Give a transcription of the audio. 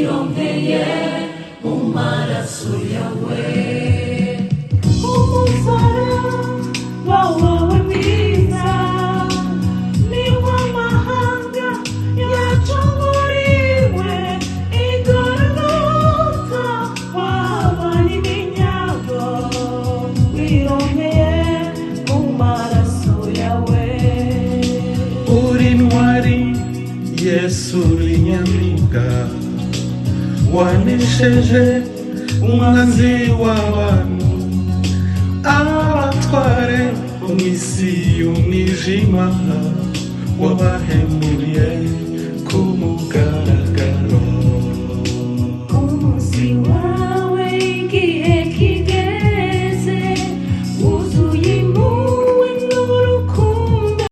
wironkeye mu maraso yawe. Umusaraba wawe mwiza niwo amahanga yacunguriwe, igorogota wahabanye iminyago, wironkeye mu maraso yawe. Uri ntwari Yesu uri nyamibwa, wanesheje umwanzi w'abantu, abatware bo mw'isi y'umwijima wabahemuriye ku mugaragaro.